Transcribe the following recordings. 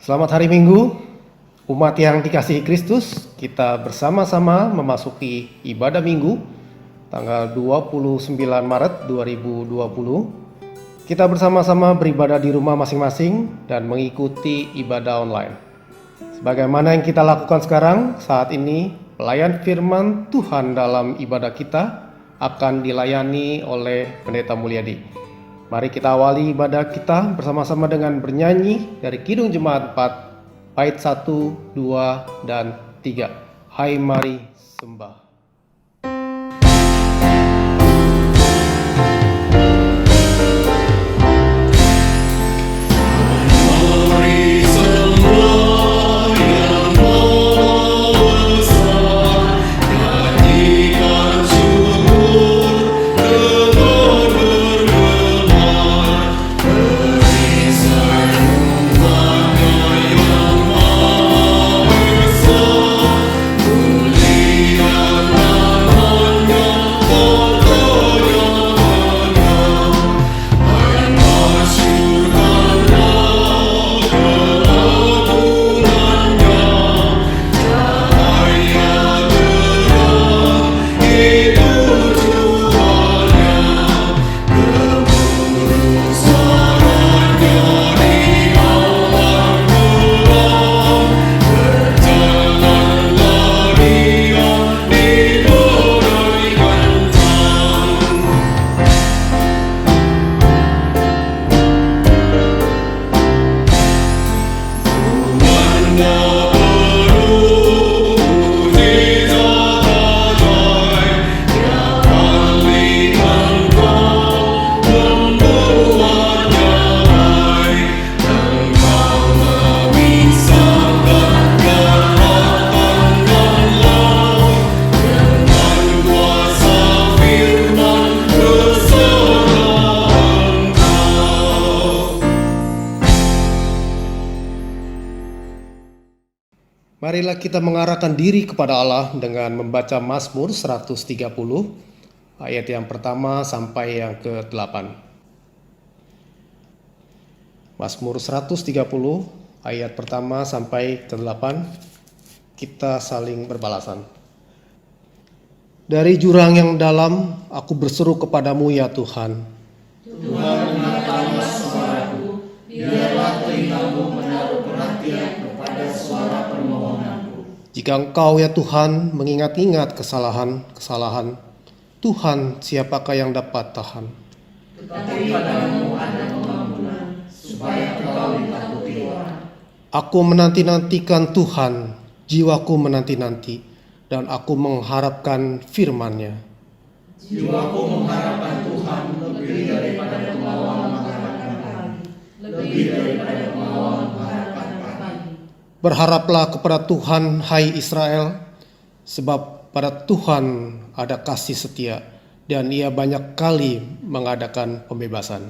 Selamat hari Minggu, umat yang dikasihi Kristus. Kita bersama-sama memasuki ibadah Minggu tanggal 29 Maret 2020. Kita bersama-sama beribadah di rumah masing-masing dan mengikuti ibadah online. Sebagaimana yang kita lakukan sekarang, saat ini pelayan firman Tuhan dalam ibadah kita akan dilayani oleh Pendeta Mulyadi. Mari kita awali ibadah kita bersama-sama dengan bernyanyi dari Kidung Jemaat 4, bait 1, 2, dan 3. Hai mari sembah. Marilah kita mengarahkan diri kepada Allah dengan membaca Mazmur 130, ayat yang pertama sampai yang ke-8. Mazmur 130, ayat pertama sampai ke-8, kita saling berbalasan. Dari jurang yang dalam, aku berseru kepadamu ya Tuhan. Tuhan, dengarkanlah suaraku, biarlah telingamu menaruh perhatian kepada suara permohonanku. Jika Engkau ya Tuhan mengingat-ingat kesalahan, Tuhan siapakah yang dapat tahan? Tetapi padamu ada pengampunan, supaya Engkau ditakuti orang. Aku menanti-nantikan Tuhan, jiwaku menanti-nanti, dan aku mengharapkan firman-Nya. Jiwaku mengharapkan Tuhan lebih daripada kemauan mengharapkan pagi, lebih daripada kemauan mengharapkan pagi. Berharaplah kepada Tuhan, hai Israel, sebab pada Tuhan ada kasih setia, dan Ia banyak kali mengadakan pembebasan.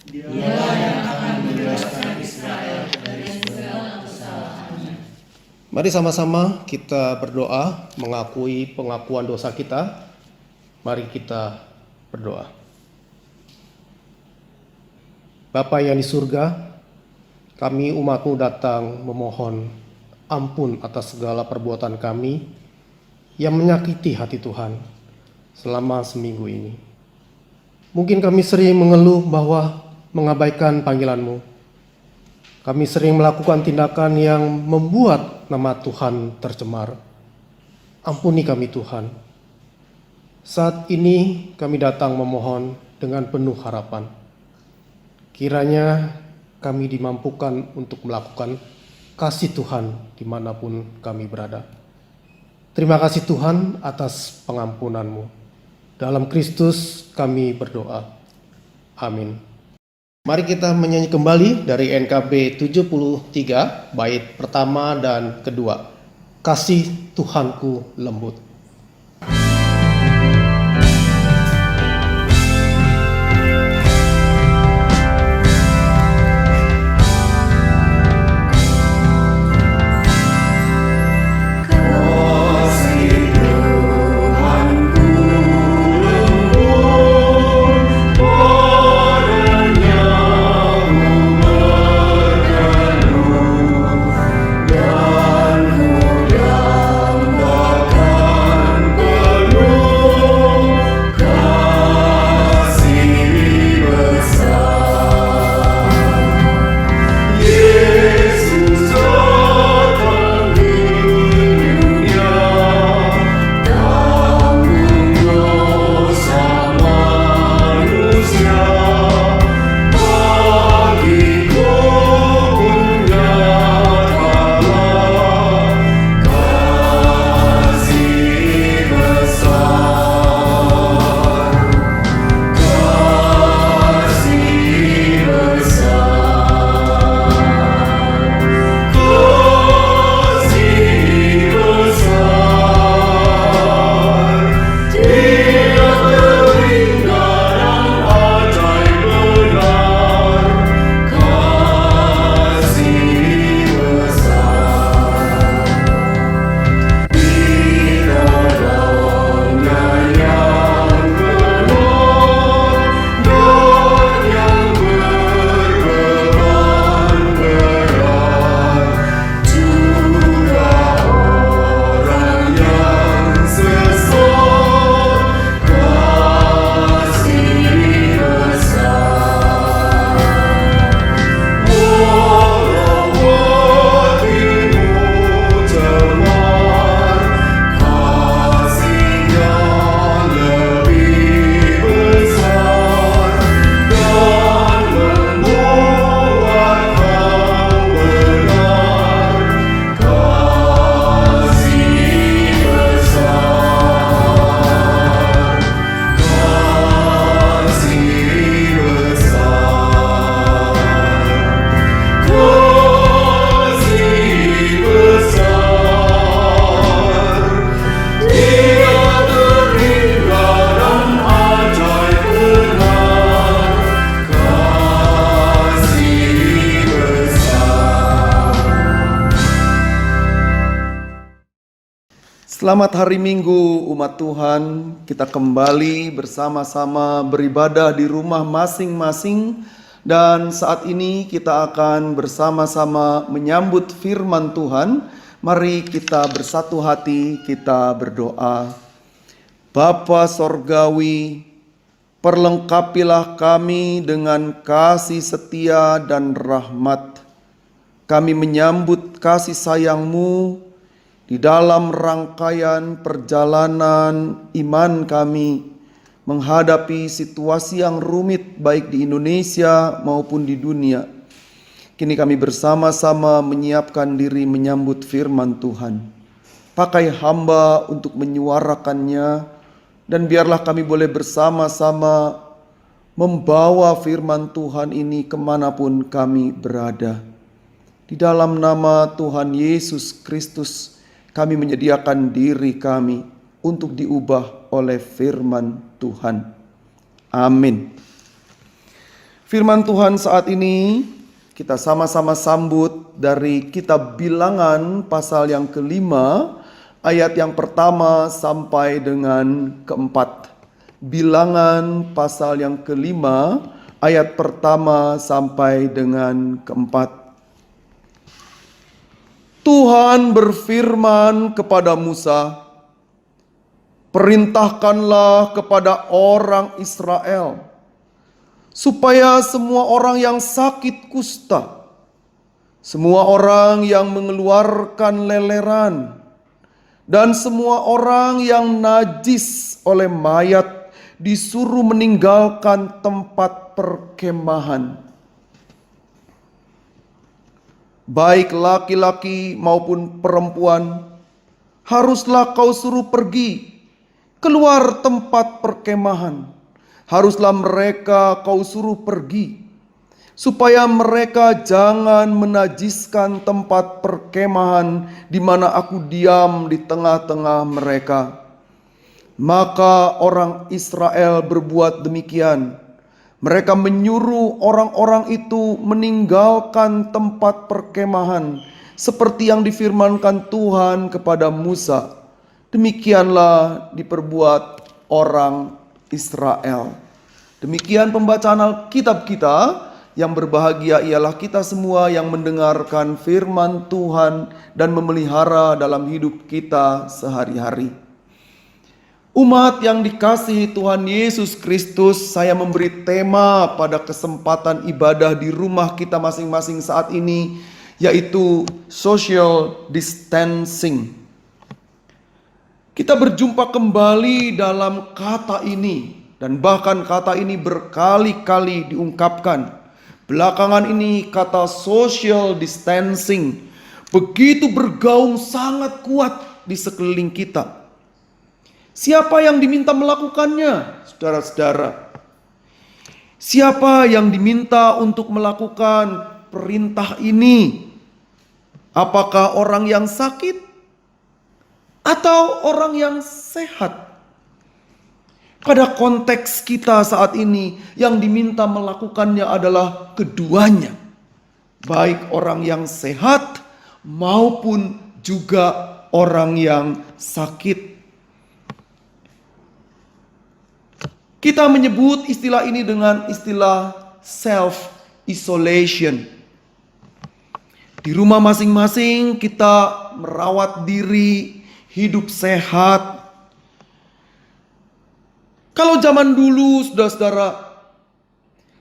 Dialah yang akan membebaskan Israel dari segala kesalahannya. Mari sama-sama kita berdoa mengakui pengakuan dosa kita. Mari kita berdoa. Bapa yang di surga, kami umat-Mu datang memohon ampun atas segala perbuatan kami yang menyakiti hati Tuhan selama seminggu ini. Mungkin kami sering mengeluh bahwa mengabaikan panggilan-Mu. Kami sering melakukan tindakan yang membuat nama Tuhan tercemar. Ampuni kami Tuhan. Saat ini kami datang memohon dengan penuh harapan. Kiranya kami dimampukan untuk melakukan kasih Tuhan dimanapun kami berada. Terima kasih Tuhan atas pengampunan-Mu. Dalam Kristus kami berdoa. Amin. Mari kita menyanyi kembali dari NKB 73, bait pertama dan kedua. Kasih Tuhanku lembut. Kasih Selamat hari Minggu umat Tuhan. Kita kembali bersama-sama beribadah di rumah masing-masing. Dan saat ini kita akan bersama-sama menyambut firman Tuhan. Mari kita bersatu hati, kita berdoa. Bapa Sorgawi, perlengkapilah kami dengan kasih setia dan rahmat. Kami menyambut kasih sayang-Mu di dalam rangkaian perjalanan iman kami menghadapi situasi yang rumit baik di Indonesia maupun di dunia. Kini kami bersama-sama menyiapkan diri menyambut firman Tuhan. Pakai hamba untuk menyuarakannya, dan biarlah kami boleh bersama-sama membawa firman Tuhan ini kemanapun kami berada. Di dalam nama Tuhan Yesus Kristus, kami menyediakan diri kami untuk diubah oleh firman Tuhan. Amin. Firman Tuhan saat ini kita sama-sama sambut dari kitab Bilangan pasal yang kelima, ayat yang pertama sampai dengan keempat. Bilangan pasal yang kelima, ayat pertama sampai dengan keempat. Tuhan berfirman kepada Musa, "Perintahkanlah kepada orang Israel, supaya semua orang yang sakit kusta, semua orang yang mengeluarkan leleran, dan semua orang yang najis oleh mayat disuruh meninggalkan tempat perkemahan. Baik laki-laki maupun perempuan, haruslah kau suruh pergi keluar tempat perkemahan. Haruslah mereka kau suruh pergi, supaya mereka jangan menajiskan tempat perkemahan di mana aku diam di tengah-tengah mereka." Maka orang Israel berbuat demikian. Mereka menyuruh orang-orang itu meninggalkan tempat perkemahan seperti yang difirmankan Tuhan kepada Musa. Demikianlah diperbuat orang Israel. Demikian pembacaan Alkitab kita. Yang berbahagia ialah kita semua yang mendengarkan firman Tuhan dan memelihara dalam hidup kita sehari-hari. Umat yang dikasihi Tuhan Yesus Kristus, saya memberi tema pada kesempatan ibadah di rumah kita masing-masing saat ini, yaitu social distancing. Kita berjumpa kembali dalam kata ini, dan bahkan kata ini berkali-kali diungkapkan. Belakangan ini kata social distancing begitu bergaung sangat kuat di sekeliling kita. Siapa yang diminta melakukannya, saudara-saudara? Siapa yang diminta untuk melakukan perintah ini? Apakah orang yang sakit atau orang yang sehat? Pada konteks kita saat ini, yang diminta melakukannya adalah keduanya, baik orang yang sehat maupun juga orang yang sakit. Kita menyebut istilah ini dengan istilah self-isolation. Di rumah masing-masing kita merawat diri, hidup sehat. Kalau zaman dulu, saudara-saudara,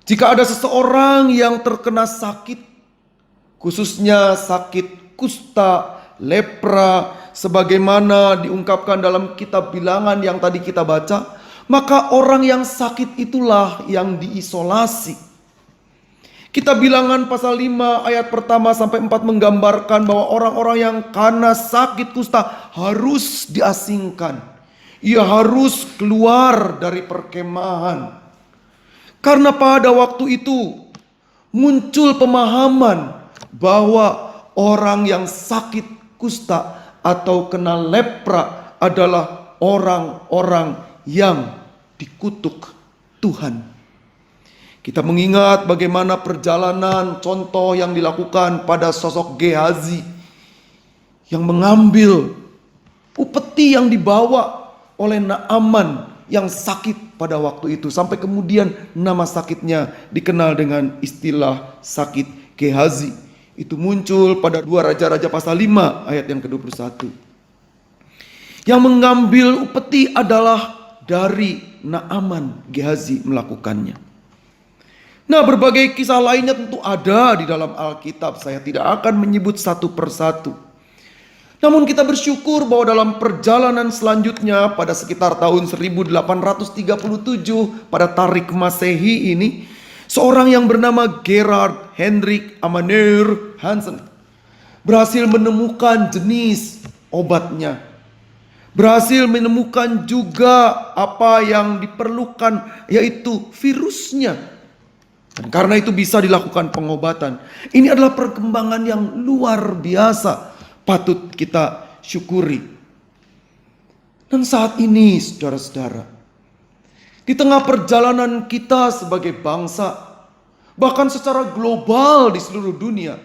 jika ada seseorang yang terkena sakit, khususnya sakit kusta, lepra, sebagaimana diungkapkan dalam kitab Bilangan yang tadi kita baca, maka orang yang sakit itulah yang diisolasi. Kitab Bilangan pasal 5 ayat pertama sampai 4 menggambarkan bahwa orang-orang yang karena sakit kusta harus diasingkan. Ia harus keluar dari perkemahan. Karena pada waktu itu muncul pemahaman bahwa orang yang sakit kusta atau kena lepra adalah orang-orang yang dikutuk Tuhan. Kita mengingat bagaimana perjalanan contoh yang dilakukan pada sosok Gehazi yang mengambil upeti yang dibawa oleh Naaman yang sakit pada waktu itu. Sampai kemudian nama sakitnya dikenal dengan istilah sakit Gehazi. Itu muncul pada 2 Raja-Raja pasal 5 ayat yang ke-21. Yang mengambil upeti adalah dari Naaman. Gehazi melakukannya. Nah, berbagai kisah lainnya tentu ada di dalam Alkitab. Saya tidak akan menyebut satu persatu. Namun kita bersyukur bahwa dalam perjalanan selanjutnya pada sekitar tahun 1837 pada tarik Masehi ini, seorang yang bernama Gerard Hendrik Amaner Hansen berhasil menemukan jenis obatnya. Berhasil menemukan juga apa yang diperlukan, yaitu virusnya. Dan karena itu bisa dilakukan pengobatan. Ini adalah perkembangan yang luar biasa, patut kita syukuri. Dan saat ini saudara-saudara, di tengah perjalanan kita sebagai bangsa, bahkan secara global di seluruh dunia,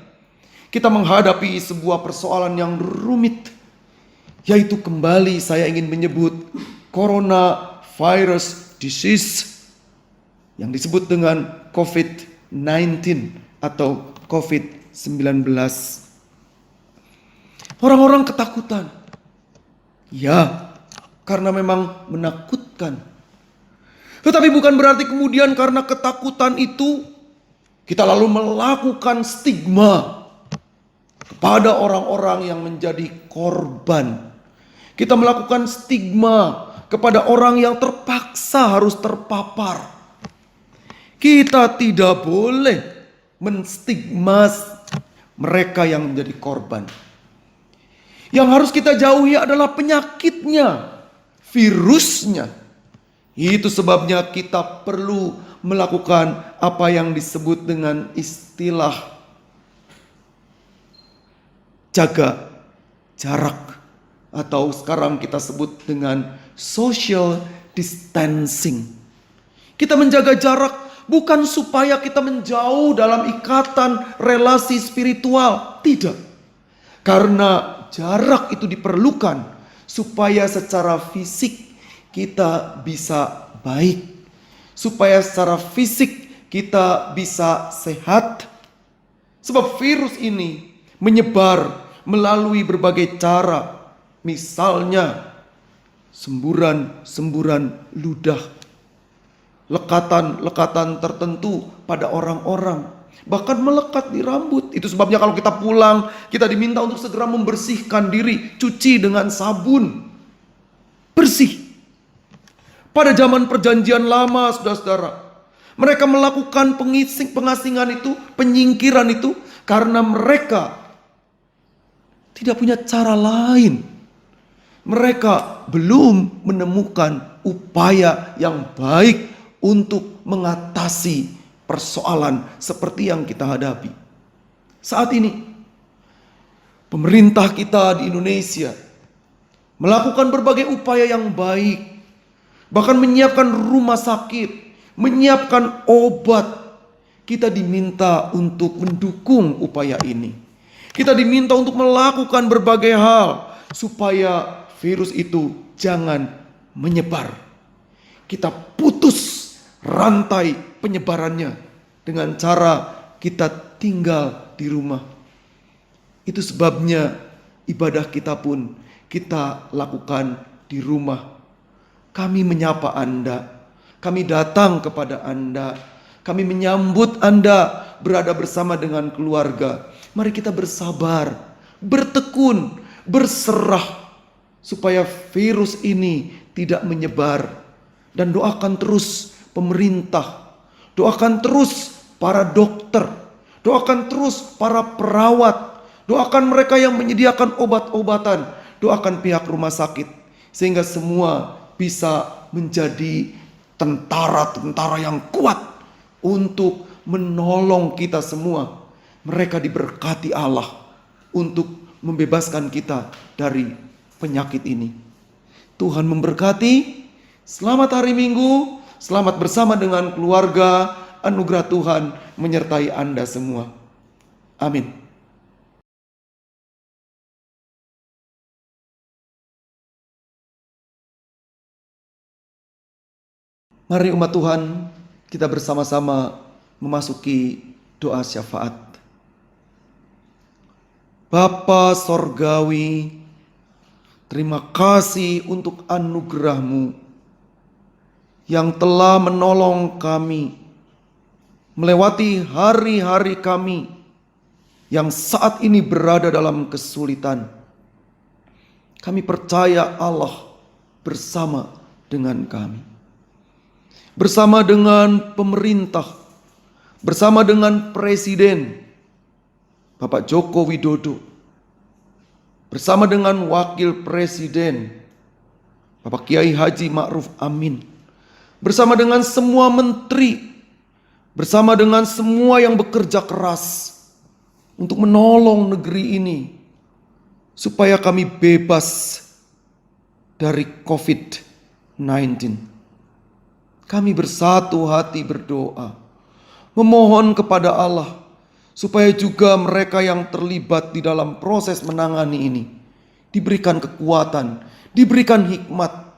kita menghadapi sebuah persoalan yang rumit, yaitu kembali saya ingin menyebut coronavirus disease yang disebut dengan COVID-19 atau COVID-19. Orang-orang ketakutan. Ya, karena memang menakutkan. Tetapi bukan berarti kemudian karena ketakutan itu kita lalu melakukan stigma kepada orang-orang yang menjadi korban. Kita melakukan stigma kepada orang yang terpaksa harus terpapar. Kita tidak boleh menstigma mereka yang menjadi korban. Yang harus kita jauhi adalah penyakitnya, virusnya. Itu sebabnya kita perlu melakukan apa yang disebut dengan istilah jaga jarak, atau sekarang kita sebut dengan social distancing. Kita menjaga jarak bukan supaya kita menjauh dalam ikatan relasi spiritual, tidak. Karena jarak itu diperlukan supaya secara fisik kita bisa baik, supaya secara fisik kita bisa sehat. Sebab virus ini menyebar melalui berbagai cara, misalnya semburan-semburan ludah, lekatan-lekatan tertentu pada orang-orang, bahkan melekat di rambut. Itu sebabnya kalau kita pulang, kita diminta untuk segera membersihkan diri, cuci dengan sabun, bersih. Pada zaman perjanjian lama, saudara-saudara, mereka melakukan pengasingan itu, penyingkiran itu, karena mereka tidak punya cara lain. Mereka belum menemukan upaya yang baik untuk mengatasi persoalan seperti yang kita hadapi. Saat ini, pemerintah kita di Indonesia melakukan berbagai upaya yang baik. Bahkan menyiapkan rumah sakit, menyiapkan obat. Kita diminta untuk mendukung upaya ini. Kita diminta untuk melakukan berbagai hal supaya virus itu jangan menyebar. Kita putus rantai penyebarannya dengan cara kita tinggal di rumah. Itu sebabnya ibadah kita pun kita lakukan di rumah. Kami menyapa Anda, kami datang kepada Anda, kami menyambut Anda berada bersama dengan keluarga. Mari kita bersabar, bertekun, berserah supaya virus ini tidak menyebar. Dan doakan terus pemerintah, doakan terus para dokter, doakan terus para perawat, doakan mereka yang menyediakan obat-obatan, doakan pihak rumah sakit, sehingga semua bisa menjadi tentara-tentara yang kuat untuk menolong kita semua. Mereka diberkati Allah untuk membebaskan kita dari penyakit ini. Tuhan memberkati. Selamat hari Minggu, selamat bersama dengan keluarga. Anugerah Tuhan menyertai Anda semua. Amin. Mari umat Tuhan, kita bersama-sama memasuki doa syafaat. Bapa Sorgawi, terima kasih untuk anugerah-Mu yang telah menolong kami melewati hari-hari kami yang saat ini berada dalam kesulitan. Kami percaya Allah bersama dengan kami. Bersama dengan pemerintah, bersama dengan Presiden Bapak Joko Widodo, bersama dengan Wakil Presiden Bapak Kiai Haji Ma'ruf Amin, bersama dengan semua menteri, bersama dengan semua yang bekerja keras untuk menolong negeri ini supaya kami bebas dari COVID-19. Kami bersatu hati berdoa, memohon kepada Allah supaya juga mereka yang terlibat di dalam proses menangani ini diberikan kekuatan, diberikan hikmat.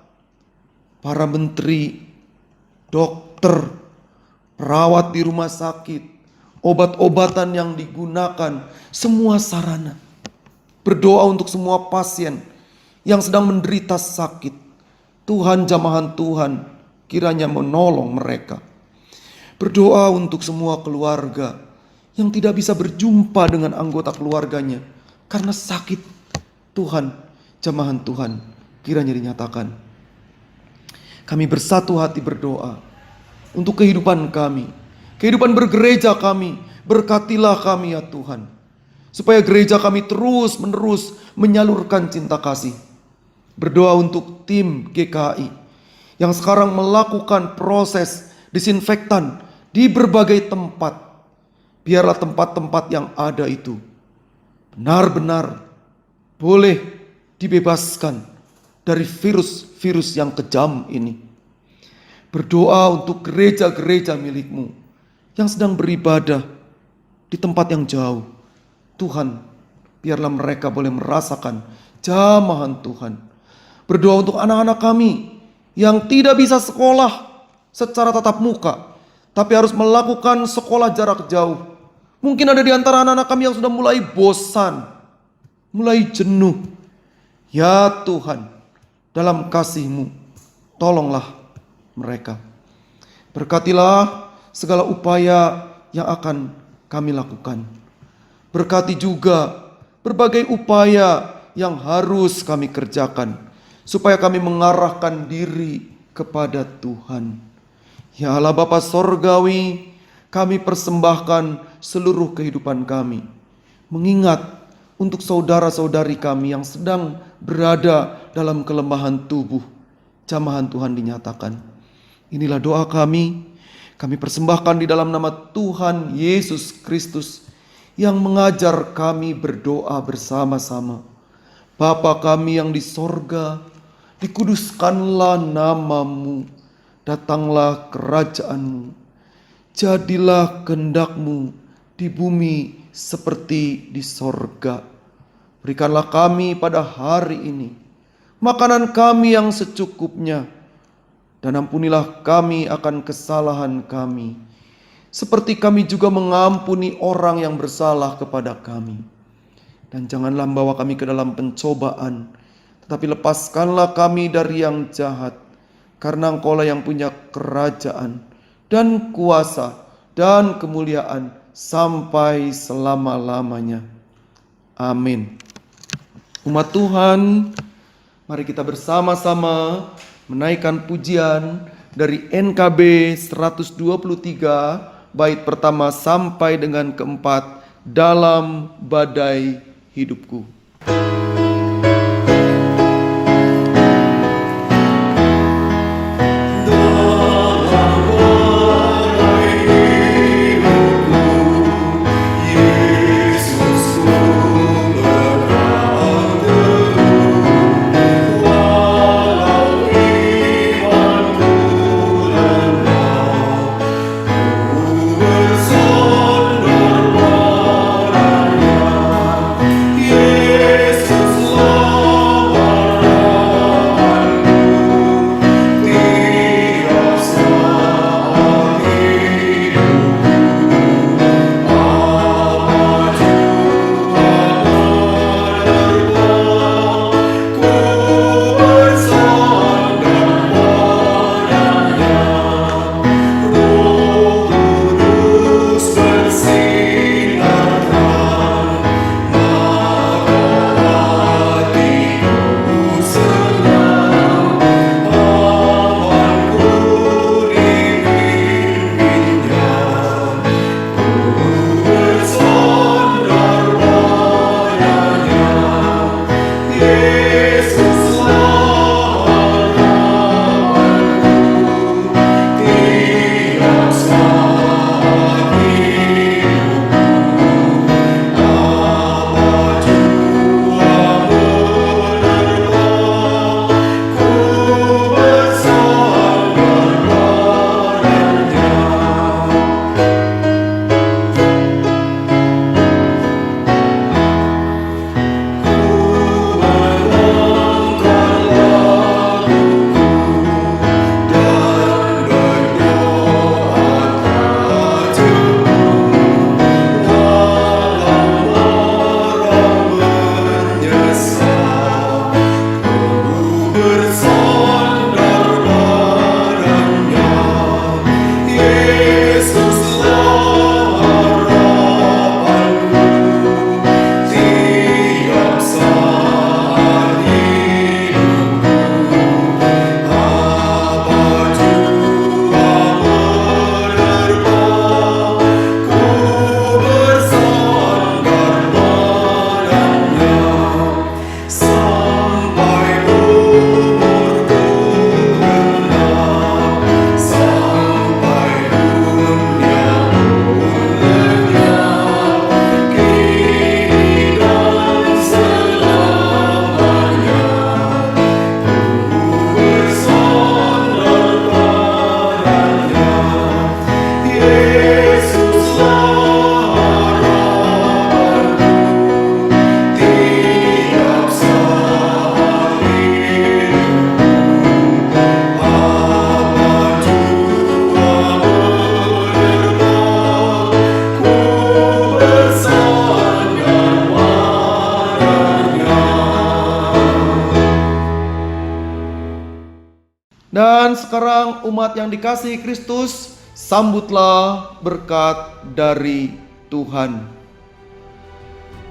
Para menteri, dokter, perawat di rumah sakit, obat-obatan yang digunakan, semua sarana. Berdoa untuk semua pasien yang sedang menderita sakit. Tuhan, jamahan Tuhan, kiranya menolong mereka. Berdoa untuk semua keluarga yang tidak bisa berjumpa dengan anggota keluarganya karena sakit. Tuhan, jamahan Tuhan, kiranya dinyatakan. Kami bersatu hati berdoa untuk kehidupan kami, kehidupan bergereja kami. Berkatilah kami ya Tuhan, supaya gereja kami terus menerus menyalurkan cinta kasih. Berdoa untuk tim GKI yang sekarang melakukan proses disinfektan di berbagai tempat. Biarlah tempat-tempat yang ada itu benar-benar boleh dibebaskan dari virus-virus yang kejam ini. Berdoa untuk gereja-gereja milik-Mu yang sedang beribadah di tempat yang jauh. Tuhan, biarlah mereka boleh merasakan jamahan Tuhan. Berdoa untuk anak-anak kami yang tidak bisa sekolah secara tatap muka, tapi harus melakukan sekolah jarak jauh. Mungkin ada di antara anak-anak kami yang sudah mulai bosan, mulai jenuh. Ya Tuhan, dalam kasih-Mu, tolonglah mereka. Berkatilah segala upaya yang akan kami lakukan. Berkati juga berbagai upaya yang harus kami kerjakan, supaya kami mengarahkan diri kepada Tuhan. Ya Allah Bapa Sorgawi, kami persembahkan seluruh kehidupan kami, mengingat untuk saudara-saudari kami yang sedang berada dalam kelemahan tubuh. Jamahan Tuhan dinyatakan. Inilah doa kami persembahkan di dalam nama Tuhan Yesus Kristus yang mengajar kami berdoa bersama-sama. Bapa kami yang di sorga, dikuduskanlah nama-Mu, datanglah kerajaan-Mu, jadilah kehendak-Mu di bumi seperti di sorga. Berikanlah kami pada hari ini makanan kami yang secukupnya, dan ampunilah kami akan kesalahan kami, seperti kami juga mengampuni orang yang bersalah kepada kami. Dan janganlah membawa kami ke dalam pencobaan, tetapi lepaskanlah kami dari yang jahat. Karena Engkaulah yang punya kerajaan dan kuasa dan kemuliaan sampai selama-lamanya. Amin. Umat Tuhan, mari kita bersama-sama menaikkan pujian dari NKB 123 bait pertama sampai dengan keempat, Dalam Badai Hidupku. Yeah. sekarang umat yang dikasihi Kristus, sambutlah berkat dari Tuhan.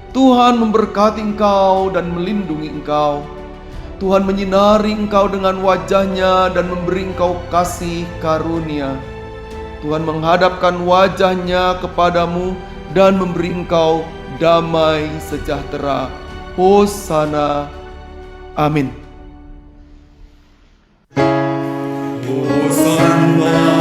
Tuhan memberkati engkau dan melindungi engkau. Tuhan menyinari engkau dengan wajah-Nya dan memberi engkau kasih karunia. Tuhan menghadapkan wajah-Nya kepadamu dan memberi engkau damai sejahtera. Hosana. Amin. Hosanna